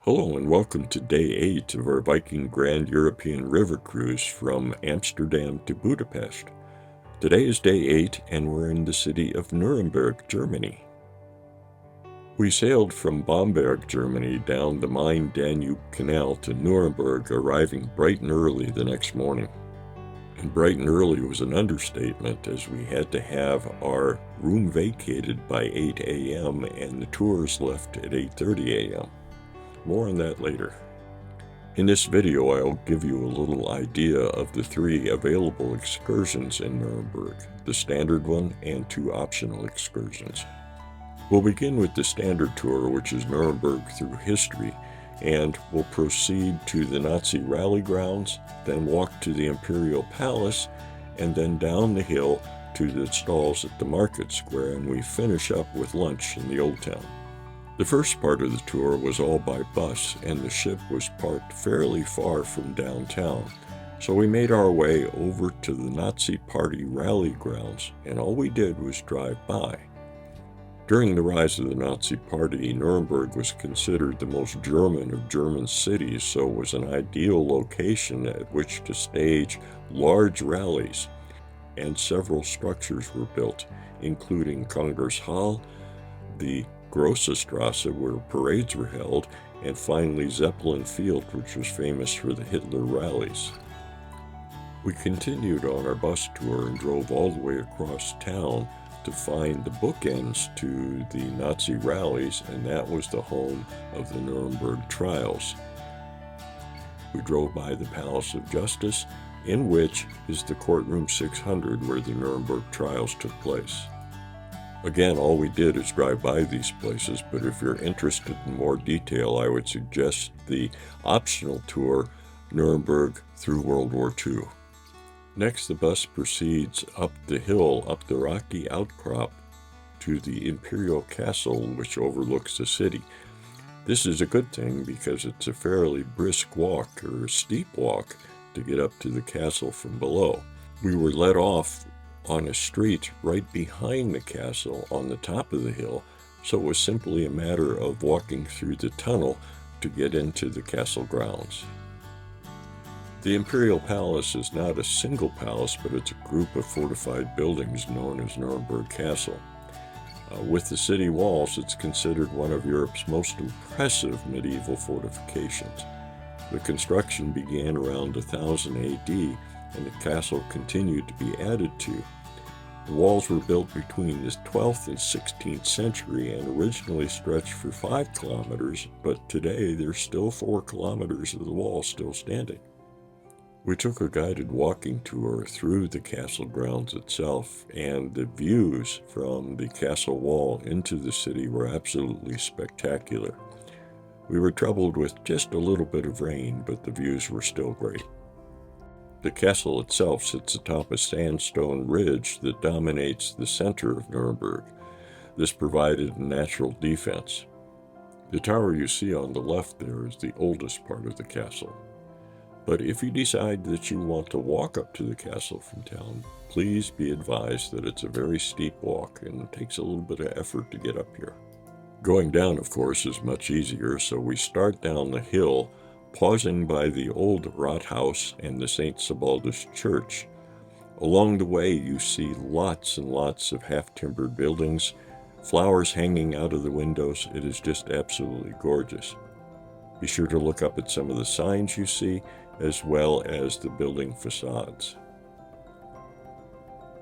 Hello and welcome to day 8 of our Viking Grand European River Cruise from Amsterdam to Budapest. Today is day 8 and we're in the city of Nuremberg, Germany. We sailed from Bamberg, Germany down the Main-Danube Canal to Nuremberg, arriving bright and early the next morning. And bright and early was an understatement, as we had to have our room vacated by 8 a.m. and the tours left at 8:30 a.m. More on that later. In this video, I'll give you a little idea of the 3 available excursions in Nuremberg, the standard one and 2 optional excursions. We'll begin with the standard tour, which is Nuremberg Through History, and we'll proceed to the Nazi rally grounds, then walk to the Imperial Palace, and then down the hill to the stalls at the market square, and we finish up with lunch in the Old Town. The first part of the tour was all by bus, and the ship was parked fairly far from downtown, so we made our way over to the Nazi Party rally grounds, and all we did was drive by. During the rise of the Nazi Party, Nuremberg was considered the most German of German cities, so it was an ideal location at which to stage large rallies, and several structures were built, including Congress Hall, the Grosse Strasse, where parades were held, and finally Zeppelin Field, which was famous for the Hitler rallies. We continued on our bus tour and drove all the way across town to find the bookends to the Nazi rallies, and that was the home of the Nuremberg trials. We drove by the Palace of Justice, in which is the courtroom 600 where the Nuremberg trials took place. Again, all we did is drive by these places, but if you're interested in more detail, I would suggest the optional tour, Nuremberg Through World War II. Next, the bus proceeds up the hill, up the rocky outcrop, to the Imperial Castle, which overlooks the city. This is a good thing because it's a fairly brisk walk, or a steep walk, to get up to the castle from below. We were let off on a street right behind the castle on the top of the hill, so it was simply a matter of walking through the tunnel to get into the castle grounds. The Imperial Palace is not a single palace, but it's a group of fortified buildings known as Nuremberg Castle. With the city walls, it's considered one of Europe's most impressive medieval fortifications. The construction began around 1000 AD, and the castle continued to be added to. The walls were built between the 12th and 16th century and originally stretched for 5 kilometers, but today there's still 4 kilometers of the wall still standing. We took a guided walking tour through the castle grounds itself, and the views from the castle wall into the city were absolutely spectacular. We were troubled with just a little bit of rain, but the views were still great. The castle itself sits atop a sandstone ridge that dominates the center of Nuremberg. This provided a natural defense. The tower you see on the left there is the oldest part of the castle. But if you decide that you want to walk up to the castle from town, please be advised that it's a very steep walk and it takes a little bit of effort to get up here. Going down, of course, is much easier, so we start down the hill, pausing by the old Rathaus and the St. Sebaldus Church. Along the way, you see lots and lots of half-timbered buildings, flowers hanging out of the windows. It is just absolutely gorgeous. Be sure to look up at some of the signs you see, as well as the building facades.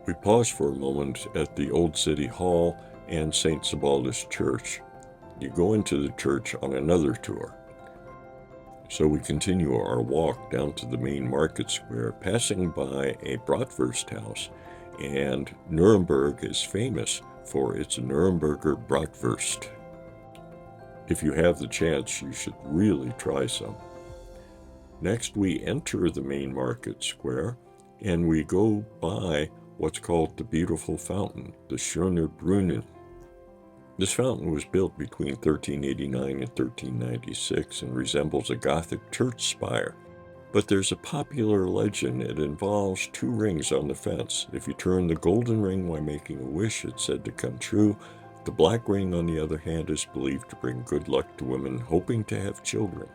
We pause for a moment at the Old City Hall and St. Sebaldus Church. You go into the church on another tour. So we continue our walk down to the main market square, passing by a bratwurst house, and Nuremberg is famous for its Nuremberger bratwurst. If you have the chance, you should really try some. Next, we enter the main market square, and we go by what's called the beautiful fountain, the Schöner Brunnen. This fountain was built between 1389 and 1396 and resembles a Gothic church spire. But there's a popular legend. It involves 2 rings on the fence. If you turn the golden ring while making a wish, it's said to come true. The black ring, on the other hand, is believed to bring good luck to women hoping to have children.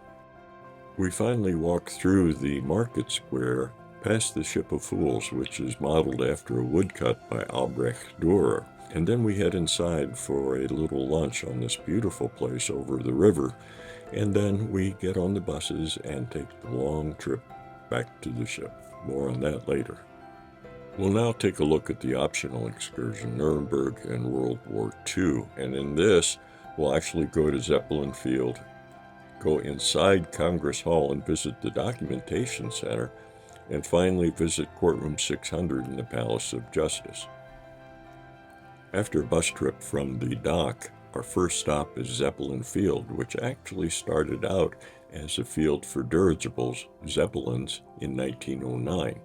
We finally walk through the market square, past the Ship of Fools, which is modeled after a woodcut by Albrecht Dürer, and then we head inside for a little lunch on this beautiful place over the river, and then we get on the buses and take the long trip back to the ship. More on that later. We'll now take a look at the optional excursion, Nuremberg and World War II, and in this, we'll actually go to Zeppelin Field, go inside Congress Hall and visit the Documentation Center, and finally visit Courtroom 600 in the Palace of Justice. After a bus trip from the dock, our first stop is Zeppelin Field, which actually started out as a field for dirigibles, Zeppelins, in 1909.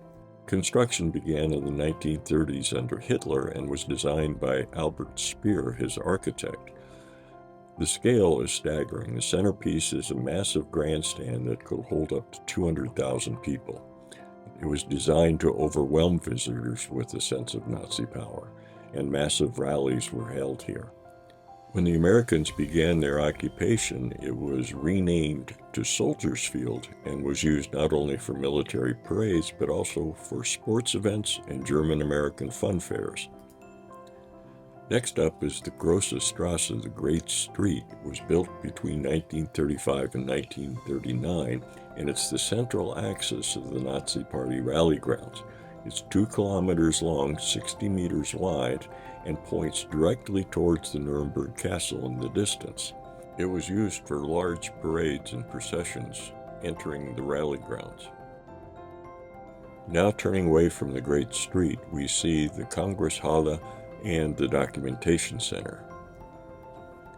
Construction began in the 1930s under Hitler and was designed by Albert Speer, his architect. The scale is staggering. The centerpiece is a massive grandstand that could hold up to 200,000 people. It was designed to overwhelm visitors with a sense of Nazi power, and massive rallies were held here. When the Americans began their occupation, it was renamed to Soldiers Field and was used not only for military parades, but also for sports events and German-American fun fairs. Next up is the Grosse Strasse, the Great Street. It was built between 1935 and 1939, and it's the central axis of the Nazi Party rally grounds. It's 2 kilometers long, 60 meters wide, and points directly towards the Nuremberg Castle in the distance. It was used for large parades and processions entering the rally grounds. Now turning away from the Great Street, we see the Kongresshalle and the Documentation Center.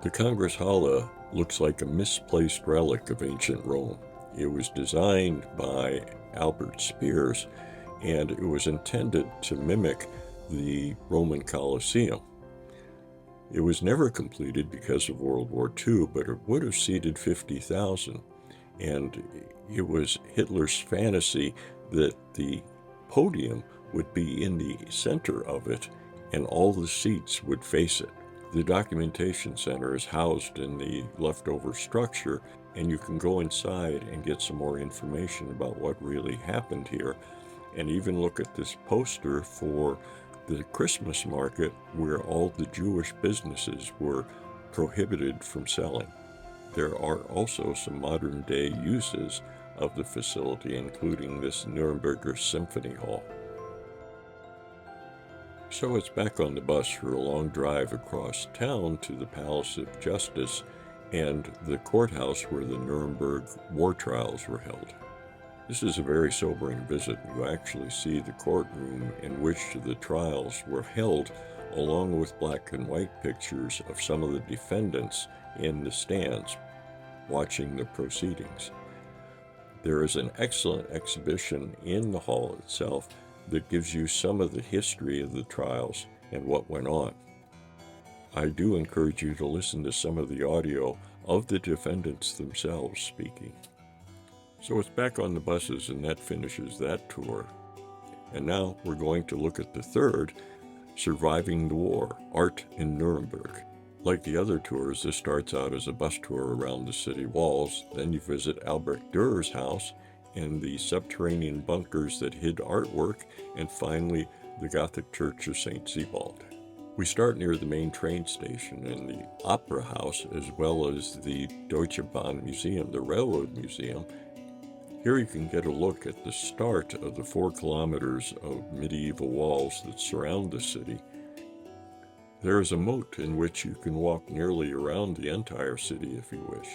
The Kongresshalle looks like a misplaced relic of ancient Rome. It was designed by Albert Speer, and it was intended to mimic the Roman Colosseum. It was never completed because of World War II, but it would have seated 50,000, and it was Hitler's fantasy that the podium would be in the center of it and all the seats would face it. The Documentation Center is housed in the leftover structure, and you can go inside and get some more information about what really happened here, and even look at this poster for the Christmas market where all the Jewish businesses were prohibited from selling. There are also some modern-day uses of the facility, including this Nuremberger Symphony Hall. So it's back on the bus for a long drive across town to the Palace of Justice and the courthouse where the Nuremberg war trials were held. This is a very sobering visit. You actually see the courtroom in which the trials were held, along with black and white pictures of some of the defendants in the stands watching the proceedings. There is an excellent exhibition in the hall itself that gives you some of the history of the trials and what went on. I do encourage you to listen to some of the audio of the defendants themselves speaking. So it's back on the buses, and that finishes that tour. And now we're going to look at the third, Surviving the War, Art in Nuremberg. Like the other tours, this starts out as a bus tour around the city walls. Then you visit Albrecht Dürer's house and the subterranean bunkers that hid artwork, and finally the Gothic Church of St. Sebald. We start near the main train station and the Opera House, as well as the Deutsche Bahn Museum, the Railroad Museum. Here you can get a look at the start of the 4 kilometers of medieval walls that surround the city. There is a moat in which you can walk nearly around the entire city if you wish.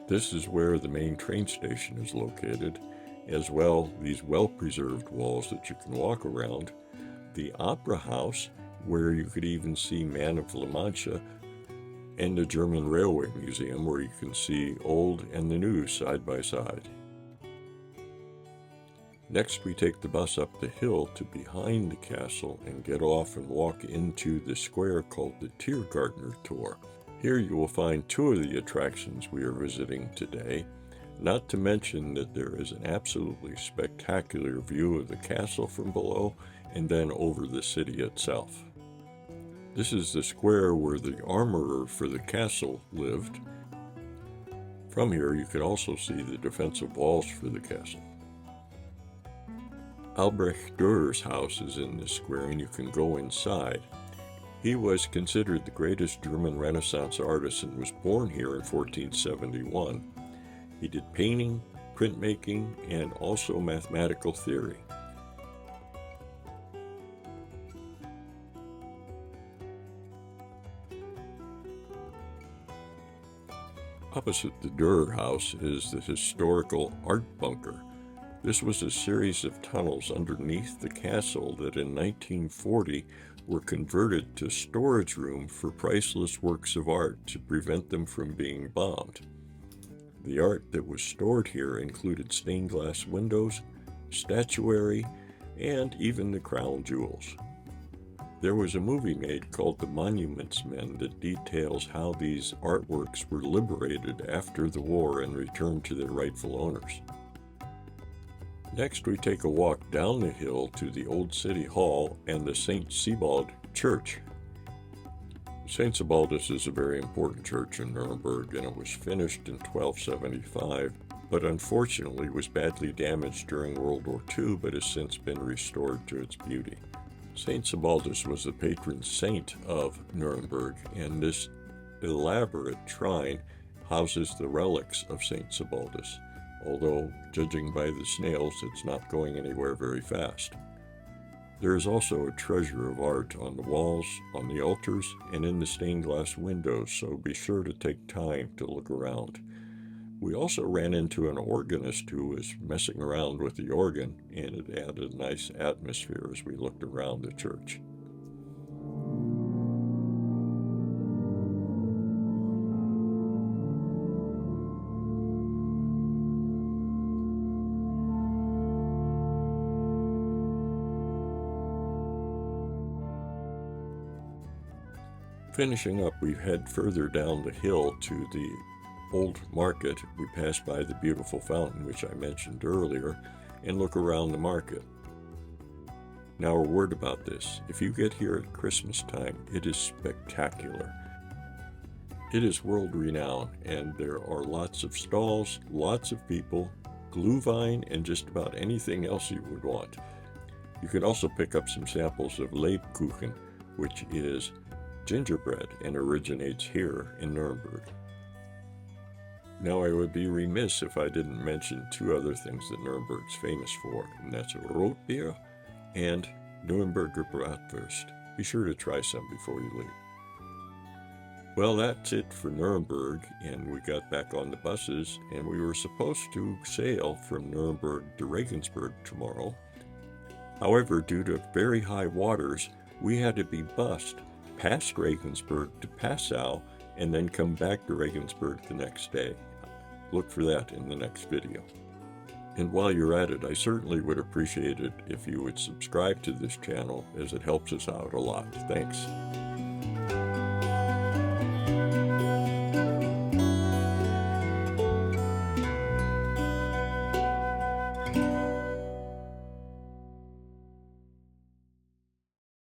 This is where the main train station is located, as well these well-preserved walls that you can walk around, the Opera House, where you could even see Man of La Mancha, and the German Railway Museum, where you can see old and the new side by side. Next, we take the bus up the hill to behind the castle and get off and walk into the square called the Tiergartner Tor. Here you will find 2 of the attractions we are visiting today, not to mention that there is an absolutely spectacular view of the castle from below and then over the city itself. This is the square where the armorer for the castle lived. From here you can also see the defensive walls for the castle. Albrecht Dürer's house is in this square and you can go inside. He was considered the greatest German Renaissance artist and was born here in 1471. He did painting, printmaking, and also mathematical theory. Opposite the Dürer house is the historical art bunker. This was a series of tunnels underneath the castle that in 1940 were converted to storage room for priceless works of art to prevent them from being bombed. The art that was stored here included stained glass windows, statuary, and even the crown jewels. There was a movie made called The Monuments Men that details how these artworks were liberated after the war and returned to their rightful owners. Next, we take a walk down the hill to the Old City Hall and the St. Sebald Church. St. Sebaldus is a very important church in Nuremberg, and it was finished in 1275, but unfortunately was badly damaged during World War II, but has since been restored to its beauty. St. Sebaldus was the patron saint of Nuremberg, and this elaborate shrine houses the relics of St. Sebaldus, although, judging by the snails, it's not going anywhere very fast. There is also a treasure of art on the walls, on the altars, and in the stained glass windows, so be sure to take time to look around. We also ran into an organist who was messing around with the organ, and it added a nice atmosphere as we looked around the church. Finishing up, we head further down the hill to the old market. We pass by the beautiful fountain, which I mentioned earlier, and look around the market. Now, a word about this. If you get here at Christmas time, it is spectacular. It is world-renowned, and there are lots of stalls, lots of people, glühwein, and just about anything else you would want. You can also pick up some samples of Lebkuchen, which is gingerbread and originates here in Nuremberg. Now, I would be remiss if I didn't mention two other things that Nuremberg's famous for, and that's Rotbier and Nuremberger Bratwurst. Be sure to try some before you leave. Well, that's it for Nuremberg, and we got back on the buses, and we were supposed to sail from Nuremberg to Regensburg tomorrow. However, due to very high waters, we had to be bussed past Regensburg to Passau and then come back to Regensburg the next day. Look for that in the next video. And while you're at it, I certainly would appreciate it if you would subscribe to this channel, as it helps us out a lot. Thanks.